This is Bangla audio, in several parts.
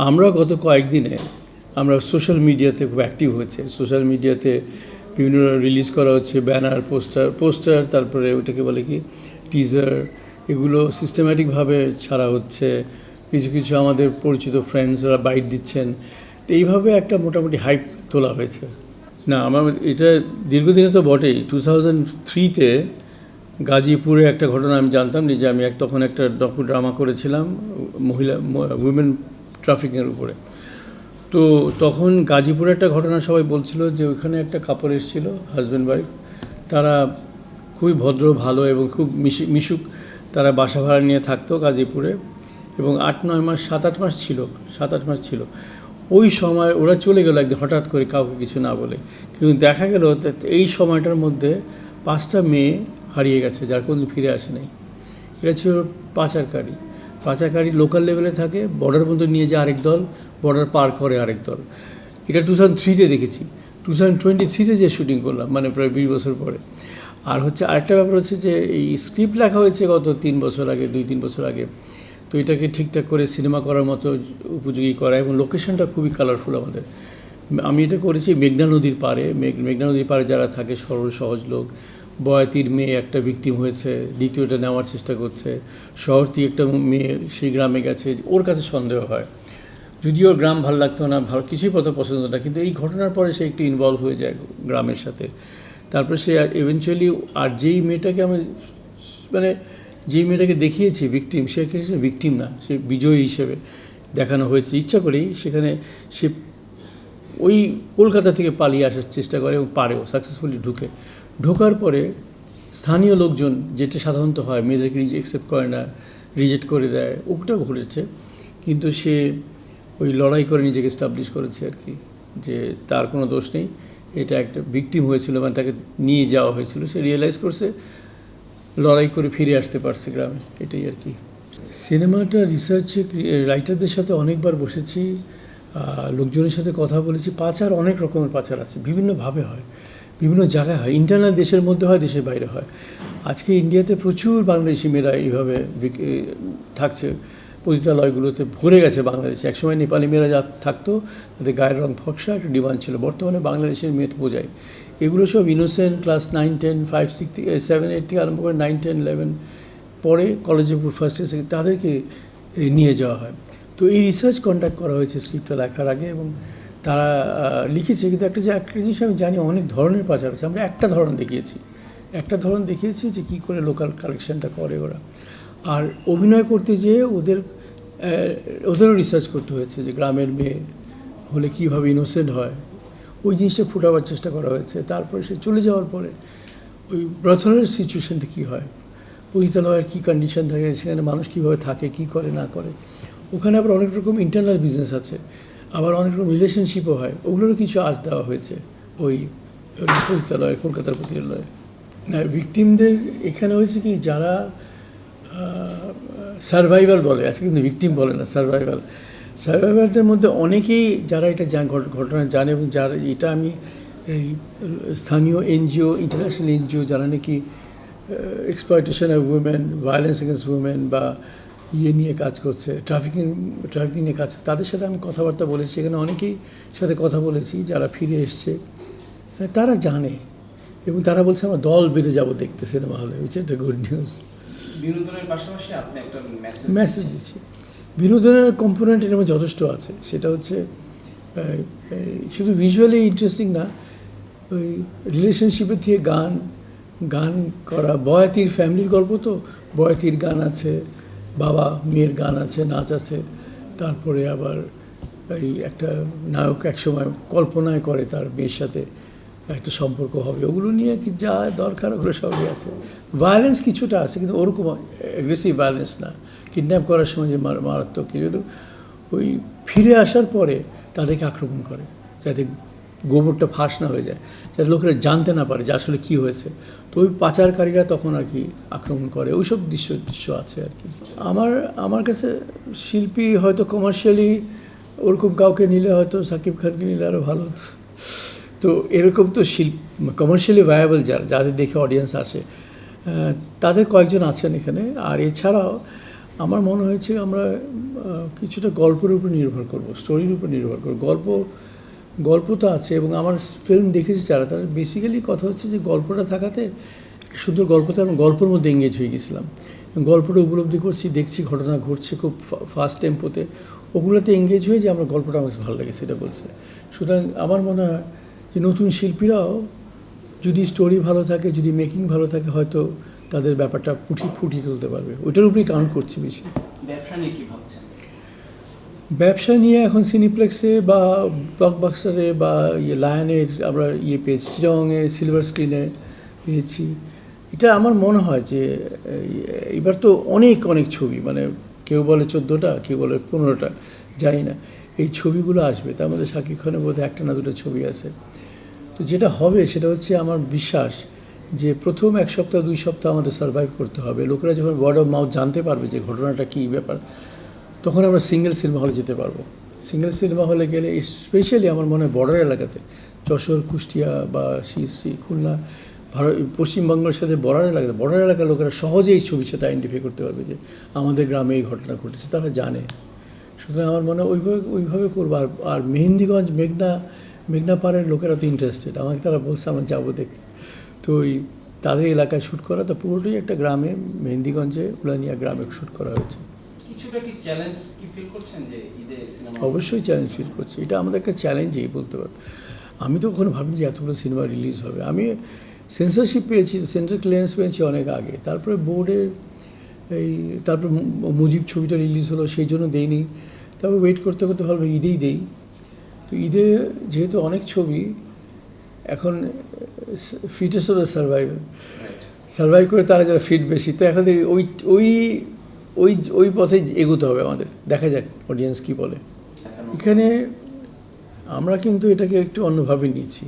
আমরা গত কয়েকদিনে আমরা সোশ্যাল মিডিয়াতে খুব অ্যাক্টিভ হয়েছে। সোশ্যাল মিডিয়াতে বিভিন্ন রিলিজ করা হচ্ছে ব্যানার, পোস্টার, তারপরে ওটাকে বলে কি টিজার, এগুলো সিস্টেম্যাটিকভাবে ছাড়া হচ্ছে। কিছু কিছু আমাদের পরিচিত ফ্রেন্ডসরা বাইট দিচ্ছেন। তো এইভাবে একটা মোটামুটি হাইপ তোলা হয়েছে। না, আমার এটা দীর্ঘদিনে তো বটেই। 2003-তে গাজীপুরে একটা ঘটনা আমি জানতাম যে আমি তখন একটা ড্রামা করেছিলাম উইমেন ট্রাফিকিংয়ের উপরে। তো তখন গাজীপুরে একটা ঘটনা সবাই বলছিল যে ওইখানে একটা কাপড় এসেছিল, হাজব্যান্ড ওয়াইফ। তারা খুবই ভদ্র, ভালো এবং খুব মিশুক। তারা বাসা ভাড়া নিয়ে থাকতো গাজীপুরে এবং 8-9 মাস, 7-8 মাস ছিল। ওই সময় ওরা চলে গেল একদিন হঠাৎ করে, কাউকে কিছু না বলে। কিন্তু দেখা গেল এই সময়টার মধ্যে 5টা মেয়ে হারিয়ে গেছে, যার কোনো ফিরে আসে নাই। এরা ছিল পাচারকারী লোকাল লেভেলে থাকে, বর্ডার পর্যন্ত নিয়ে যায় আরেক দল, বর্ডার পার করে আরেক দল। এটা 2003-তে দেখেছি। 2023-তে যে শুটিং করলাম, মানে প্রায় 20 বছর পরে। আর আরেকটা ব্যাপার হচ্ছে যে এই স্ক্রিপ্ট লেখা হয়েছে গত 2-3 বছর আগে। তো এটাকে ঠিকঠাক করে সিনেমা করার মতো উপযোগী করা, এবং লোকেশনটা খুবই কালারফুল আমাদের। আমি এটা করেছি মেঘনা নদীর পাড়ে। মেঘনা নদীর পাড়ে যারা থাকে সরল সহজ লোক। বয়াতির মেয়ে একটা ভিকটিম হয়েছে, দ্বিতীয়টা নেওয়ার চেষ্টা করছে। শহরটি একটা মেয়ে সেই গ্রামে গেছে, ওর কাছে সন্দেহ হয়। যদিও গ্রাম ভালো লাগতো না, কিছুই পছন্দ না, কিন্তু এই ঘটনার পরে সে একটু ইনভলভ হয়ে যায় গ্রামের সাথে। তারপরে সে এভেনচুয়ালি, আর যেই মেয়েটাকে যেই মেয়েটাকে দেখিয়েছি ভিকটিম, সে ভিকটিম না, সে বিজয়ী হিসেবে দেখানো হয়েছে ইচ্ছা করেই। সেখানে সে ওই কলকাতা থেকে পালিয়ে আসার চেষ্টা করে এবং পারেও, সাকসেসফুলি ঢোকার পরে স্থানীয় লোকজন, যেটা সাধারণত হয়, মেয়েদেরকে অ্যাকসেপ্ট করে না, রিজেক্ট করে দেয়, ওটাও ঘটেছে। কিন্তু সে ওই লড়াই করে নিজেকে এস্টাবলিশ করেছে আর কি, যে তার কোনো দোষ নেই, এটা একটা ভিকটিম হয়েছিল, মানে তাকে নিয়ে যাওয়া হয়েছিল। সে রিয়েলাইজ করছে, লড়াই করে ফিরে আসতে পারছে গ্রামে, এটাই আর কি। সিনেমাটা রিসার্চে রাইটারদের সাথে অনেকবার বসেছি, লোকজনের সাথে কথা বলেছি। পাচার অনেক রকমের পাচার আছে, বিভিন্নভাবে হয়, বিভিন্ন জায়গায় হয়, ইন্টারনাল দেশের মধ্যে হয়, দেশের বাইরে হয়। আজকে ইন্ডিয়াতে প্রচুর বাংলাদেশি মেয়েরা এইভাবে থাকছে, পতিতালয়গুলোতে ভরে গেছে বাংলাদেশে। একসময় নেপালি মেয়েরা যা থাকতো, তাদের গায়ের রং ফর্সা, একটা ডিমান্ড ছিল। বর্তমানে বাংলাদেশের মেয়ে তো বোঝায়। এগুলো সব ইনোসেন্ট, ক্লাস 9, 10, 5, 6 থেকে 7, 8 থেকে আরম্ভ করে 9, 10, 11 পরে কলেজে ফার্স্ট ইয়ার, তাদেরকে নিয়ে যাওয়া হয়। তো এই রিসার্চ কন্ডাক্ট করা হয়েছে স্ক্রিপ্টটা লেখার আগে, এবং তারা লিখেছে। কিন্তু একটা জিনিস আমি জানি, অনেক ধরনের পাচার আছে। আমরা একটা ধরন দেখিয়েছি যে কী করে লোকাল কালেকশনটা করে ওরা। আর অভিনয় করতে যেয়ে ওদেরও রিসার্চ করতে হয়েছে যে গ্রামের মেয়ে হলে কীভাবে ইনোসেন্ট হয়, ওই জিনিসটা ফুটাবার চেষ্টা করা হয়েছে। তারপরে সে চলে যাওয়ার পরে ওই ব্রথনের সিচুয়েশানটা কী হয়, পতিতালয়ের কী কন্ডিশন থাকে, সেখানে মানুষ কীভাবে থাকে, কী করে না করে। ওখানে আবার অনেক রকম ইন্টারনাল বিজনেস আছে, আবার অনেক রকম রিলেশনশিপও হয়। ওগুলোরও কিছু আজ দেওয়া হয়েছে ওই পতিতালয়ের, কলকাতার পতিতালয়ে। না, ভিকটিমদের এখানে হয়েছে কি, যারা সার্ভাইভাল বলে, আজকে কিন্তু ভিকটিম বলে না, সার্ভাইভালদের মধ্যে অনেকেই যারা এটা ঘটনা জানে, এবং যারা এটা আমি এই স্থানীয় এনজিও, ইন্টারন্যাশনাল এনজিও, যারা নাকি exploitation of women, violence against women বা নিয়ে কাজ করছে, ট্রাফিকিং নিয়ে কাজ, তাদের সাথে আমি কথাবার্তা বলেছি। এখানে অনেকেই সাথে কথা বলেছি যারা ফিরে এসছে, তারা জানে, এবং তারা বলছে আমরা দল বেঁধে যাবো দেখতে সিনেমা হলে, উইচ একটা গুড নিউজ। বিনোদনের পাশাপাশি আপনি একটা মেসেজ দিচ্ছি। বিনোদনের কম্পোনেন্ট এর মধ্যে যথেষ্ট আছে। সেটা হচ্ছে শুধু ভিজুয়ালি ইন্টারেস্টিং না, ওই রিলেশনশিপের থেকে গান করা। বয়াতির ফ্যামিলির গল্প, তো বয়াতির গান আছে, বাবা মেয়ের গান আছে, নাচ আছে। তারপরে আবার এই একটা নায়ক একসময় কল্পনায় করে তার মেয়ের সাথে একটা সম্পর্ক হবে, ওগুলো নিয়ে কি যা দরকার ওগুলো সবই আছে। ভায়োলেন্স কিছুটা আছে, কিন্তু ওরকম অ্যাগ্রেসিভ ভায়োলেন্স না। কিডন্যাপ করার সময় যে মারাত্মক কিছু, ওই ফিরে আসার পরে তাদেরকে আক্রমণ করে, যাতে গোবরটা ফাঁস না হয়ে যায়, যাতে লোকেরা জানতে না পারে যে আসলে কী হয়েছে। তো ওই পাচারকারীরা তখন আর কি আক্রমণ করে, ওইসব দৃশ্য আছে আর কি। আমার কাছে শিল্পী হয়তো কমার্শিয়ালি ওরকম কাউকে নিলে, হয়তো সাকিব খানকে নিলে আরও ভালো হতো। তো এরকম তো কমার্শিয়ালি ভায়াবল যাদের দেখে অডিয়েন্স আসে, তাদের কয়েকজন আছেন এখানে। আর এছাড়াও আমার মনে হয়েছে আমরা কিছুটা গল্পের উপর নির্ভর করব, স্টোরির উপর নির্ভর করব। গল্প তো আছে, এবং আমার ফিল্ম দেখেছি যারা, তার বেসিক্যালি কথা হচ্ছে যে গল্পটা থাকাতে একটা সুন্দর গল্পতে আমি গল্পের মধ্যে এঙ্গেজ হয়ে গেছিলাম, এবং গল্পটা উপলব্ধি করছি, দেখছি ঘটনা ঘটছে খুব ফাস্ট টেম্পোতে, ওগুলোতে এঙ্গেজ হয়ে যে আমার গল্পটা আমার ভালো লাগে সেটা বলছে। সুতরাং আমার মনে হয় যে নতুন শিল্পীরাও যদি স্টোরি ভালো থাকে, যদি মেকিং ভালো থাকে, হয়তো তাদের ব্যাপারটা ফুটিয়ে তুলতে পারবে। ওইটার উপরেই কাউন্ট করছি বেশি। ব্যবসা নিয়ে কি ভাবছেন? ব্যবসা নিয়ে এখন সিনিপ্লেক্সে বা ব্লকবাস্টারে বা লায়নে আমরা পেয়েছি, চিটাগংয়ে সিলভার স্ক্রিনে পেয়েছি। এটা আমার মনে হয় যে এবার তো অনেক ছবি, মানে কেউ বলে 14টা, কেউ বলে 15টা, জানি না, এই ছবিগুলো আসবে। তার মধ্যে শাকিব খানের বোধহয় 1টা না 2টা ছবি আছে। তো যেটা হবে সেটা হচ্ছে আমার বিশ্বাস যে প্রথম 1 সপ্তাহ 2 সপ্তাহ আমাদের সার্ভাইভ করতে হবে। লোকেরা যখন ওয়ার্ড অফ মাউথ জানতে পারবে যে ঘটনাটা কী ব্যাপার, তখন আমরা সিঙ্গেল সিনেমা হলে যেতে পারবো। সিঙ্গেল সিনেমা হলে গেলে স্পেশালি আমার মনে হয় বর্ডার এলাকাতে, যশোর, কুষ্টিয়া বা সিএসসি, খুলনা, পশ্চিমবঙ্গের সাথে বর্ডার এলাকার লোকেরা সহজেই এই ছবির সাথে আইডেন্টিফাই করতে পারবে যে আমাদের গ্রামে এই ঘটনা ঘটেছে, তারা জানে। সুতরাং আমার মনে হয় ওইভাবে করবো। আর মেহেন্দিগঞ্জ, মেঘনা পাড়ের লোকেরা তো ইন্টারেস্টেড, আমাকে তারা বলছে আমরা যাবো দেখতে। তো তাদের এলাকায় শ্যুট করা, তো পুরোটাই একটা গ্রামে, মেহেন্দিগঞ্জে উলানিয়া গ্রামে শ্যুট করা হয়েছে। কিছুটা কি চ্যালেঞ্জ কি ফিল করছেন যে ঈদে সিনেমা? অবশ্যই চ্যালেঞ্জ ফিল করছি, এটা আমাদের একটা চ্যালেঞ্জই বলতে পারবো। আমি তো ওখানে ভাবিনি যে এতগুলো সিনেমা রিলিজ হবে। আমি সেন্সরশিপ পেয়েছি, সেন্সর ক্লিয়ারেন্স পেয়েছি অনেক আগে, তারপরে বোর্ডের তারপর মুজিব ছবিটা রিলিজ হলো, সেই জন্য দেইনি। তারপর ওয়েট করতে ভালো ঈদেই দেই। তো ঈদে যেহেতু অনেক ছবি, এখন ফিটেস্ট হবে সার্ভাইভ করে তারা যারা ফিট বেশি, তো এখন ওই পথে এগোতে হবে আমাদের। দেখা যাক অডিয়েন্স কী বলে। এখানে আমরা কিন্তু এটাকে একটু অন্যভাবে নিয়েছি।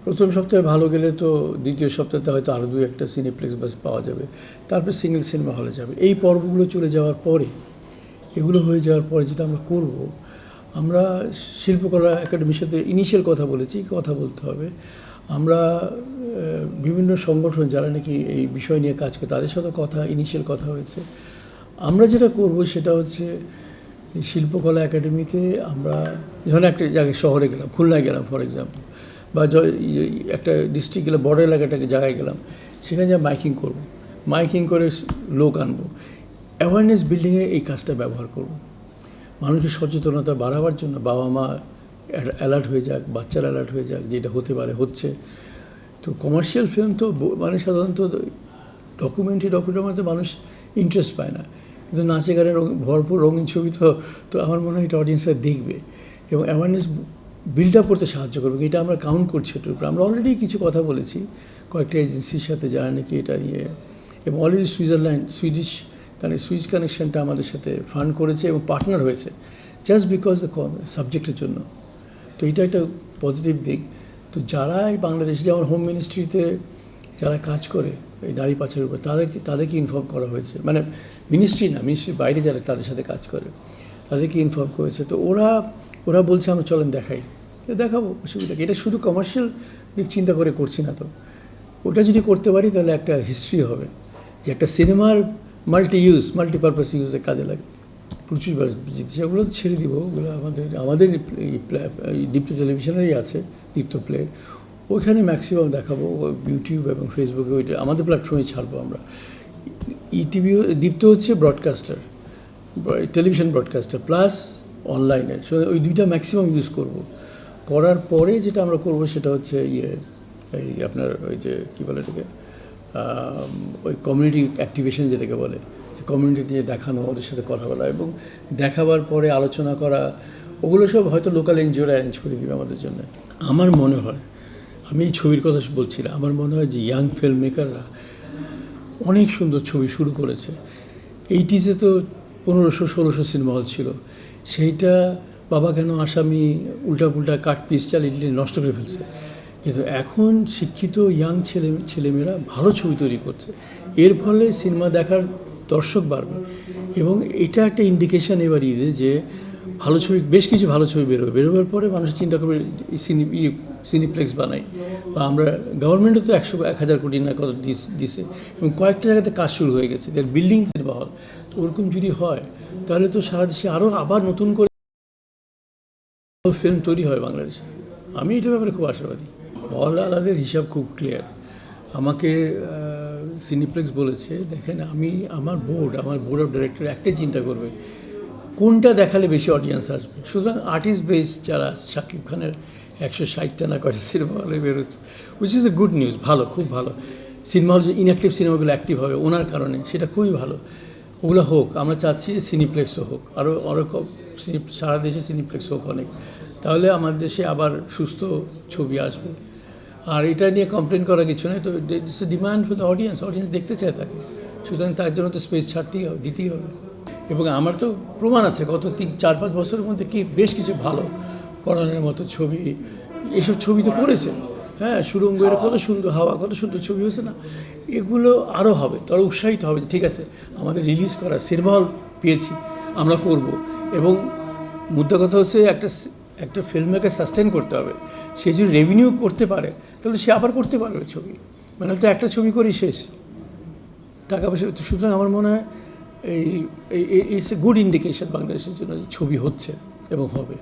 প্রথম সপ্তাহে ভালো গেলে তো দ্বিতীয় সপ্তাহে হয়তো আরও 2-1টা সিনেপ্লেক্স বাস পাওয়া যাবে, তারপর সিঙ্গেল সিনেমা হলে যাবে। এই পর্বগুলো চলে যাওয়ার পরে, এগুলো হয়ে যাওয়ার পরে যেটা আমরা করব, আমরা শিল্পকলা একাডেমির সাথে ইনিশিয়াল কথা বলতে হবে। আমরা বিভিন্ন সংগঠন যারা নাকি এই বিষয় নিয়ে কাজ করে, তাদের সাথে ইনিশিয়াল কথা হয়েছে। আমরা যেটা করব সেটা হচ্ছে শিল্পকলা একাডেমিতে আমরা যখন একটা জায়গায় শহরে গেলাম, খুলনায় গেলাম ফর এক্সাম্পল, বা একটা ডিস্ট্রিক্ট গেলাম, বর্ডার এলাকাটাকে জায়গায় গেলাম, সেখানে যা মাইকিং করে লোক আনবো, অ্যাওয়ারনেস বিল্ডিংয়ে এই কাজটা ব্যবহার করব। মানুষের সচেতনতা বাড়াবার জন্য বাবা মা অ্যালার্ট হয়ে যাক, বাচ্চারা অ্যালার্ট হয়ে যাক, যেটা হতে পারে হচ্ছে। তো কমার্শিয়াল ফিল্ম তো মানে সাধারণত ডকুমেন্টারিতে মানুষ ইন্টারেস্ট পায় না, কিন্তু নাচে গানে ভরপুর রঙিন ছবি তো আমার মনে হয় এটা অডিয়েন্সরা দেখবে এবং অ্যাওয়ারনেস বিল্ড আপ করতে সাহায্য করবে। এটা আমরা কাউন্ট করছি এটার উপরে। আমরা অলরেডি কিছু কথা বলেছি কয়েকটা এজেন্সির সাথে, যারা নাকি এটা নিয়ে, এবং অলরেডি সুইস কানেকশনটা আমাদের সাথে ফান্ড করেছে এবং পার্টনার হয়েছে জাস্ট বিকজ দ্য সাবজেক্টের জন্য। তো এটা একটা পজিটিভ দিক। তো যারা এই বাংলাদেশে যেমন হোম মিনিস্ট্রিতে যারা কাজ করে এই নারী পাচারের উপর, তাদেরকে ইনফর্ম করা হয়েছে, মানে মিনিস্ট্রির বাইরে যারা তাদের সাথে কাজ করে তাদেরকে ইনফর্ম করেছে। তো ওরা বলছে আমরা চলেন দেখাবো, অসুবিধা। এটা শুধু কমার্শিয়াল দিক চিন্তা করে করছি না, তো ওটা যদি করতে পারি তাহলে একটা হিস্ট্রি হবে যে একটা সিনেমার মাল্টিপারপাস ইউজে কাজে লাগে। প্রচুর যেগুলো ছেড়ে দিব, ওগুলো আমাদের দীপ্ত টেলিভিশনেরই আছে, দীপ্ত প্লে, ওইখানে ম্যাক্সিমাম দেখাবো। ইউটিউব এবং ফেসবুকে ওইটা আমাদের প্ল্যাটফর্মে ছাড়বো আমরা। দীপ্ত হচ্ছে ব্রডকাস্টার, টেলিভিশন ব্রডকাস্টার প্লাস অনলাইনের, ওই দুইটা ম্যাক্সিমাম ইউজ করার পরে যেটা আমরা করব সেটা হচ্ছে এই আপনার ওই যে কী বলে এটাকে, ওই কমিউনিটি অ্যাক্টিভেশন যেটাকে বলে, যে কমিউনিটিতে যে দেখানো, ওদের সাথে কথা বলা এবং দেখাবার পরে আলোচনা করা, ওগুলো সব হয়তো লোকাল এনজিওরা অ্যারেঞ্জ করে দেবে আমাদের জন্য। আমার মনে হয়, আমি এই ছবির কথা বলছি না, আমার মনে হয় যে ইয়াং ফিল্ম মেকাররা অনেক সুন্দর ছবি শুরু করেছে। 80s তো 1500-1600 সিনেমা হল ছিল, সেইটা বাবা কেন আসামি, উল্টা কাট পিস চালিয়ে নষ্ট করে ফেলছে। কিন্তু এখন শিক্ষিত ইয়াং ছেলেমেয়েরা ভালো ছবি তৈরি করছে, এর ফলে সিনেমা দেখার দর্শক বাড়বে এবং এটা একটা ইন্ডিকেশান এবার ঈদে যে ভালো ছবি, বেশ কিছু ভালো ছবি বেরোবার পরে মানুষ চিন্তা করবে সিনিপ্লেক্স বানাই, বা আমরা গভর্নমেন্টও তো 100-1000 কোটি না কত দিছে, এবং কয়েকটা জায়গাতে কাজ শুরু হয়ে গেছে, দের বিল্ডিং সিনেমা হল। তো ওরকম যদি হয় তাহলে তো সারা দেশে আরও আবার নতুন করে ফিল্ম তৈরি হয় বাংলাদেশে। আমি এটার ব্যাপারে খুব আশাবাদী। হল আলাদের হিসাব খুব ক্লিয়ার। আমাকে সিনিপ্লেক্স বলেছে, দেখেন আমার বোর্ড অফ ডিরেক্টর একটাই চিন্তা করবে, কোনটা দেখালে বেশি অডিয়েন্স আসবে। সুতরাং আর্টিস্ট বেস যারা, শাকিব খানের 160টা না করে সিনেমা হলে বেরোচ্ছে, which is a good news, ভালো, খুব ভালো। সিনেমা হল যে ইনঅ্যাক্টিভ সিনেমাগুলো অ্যাক্টিভ হবে ওনার কারণে, সেটা খুবই ভালো। ওগুলো হোক, আমরা চাচ্ছি সিনিপ্লেক্সও হোক, আরও সারা দেশে সিনিপ্লেক্স হোক অনেক, তাহলে আমার দেশে আবার সুস্থ ছবি আসবে। আর এটা নিয়ে কমপ্লেন করার কিছু নেই, তো it's a demand for the audience দেখতে চায় তাকে, সুতরাং তার জন্য তো স্পেস দিতেই হবে। এবং আমার তো প্রমাণ আছে গত 4-5 বছরের মধ্যে কি বেশ কিছু ভালো পড়ানোর মতো ছবি, এসব ছবি তো করেছে। হ্যাঁ, সুরঙ্গ, এর কত সুন্দর, হাওয়া, কত সুন্দর ছবি হয়েছে না, এগুলো আরও হবে, তারা উৎসাহিত হবে যে ঠিক আছে আমাদের রিলিজ করা সিনেমা হল পেয়েছি, আমরা করব। এবং মুদ্রা কথা হচ্ছে একটা ফিল্মকে সাস্টেন করতে হবে। সে যদি রেভিনিউ করতে পারে তাহলে সে আবার করতে পারবে ছবি, মানে তো একটা ছবি করি শেষ, টাকা পয়সা। সুতরাং আমার মনে হয় ইটস এ গুড ইন্ডিকেশন বাংলাদেশের জন্য যে ছবি হচ্ছে এবং হবে।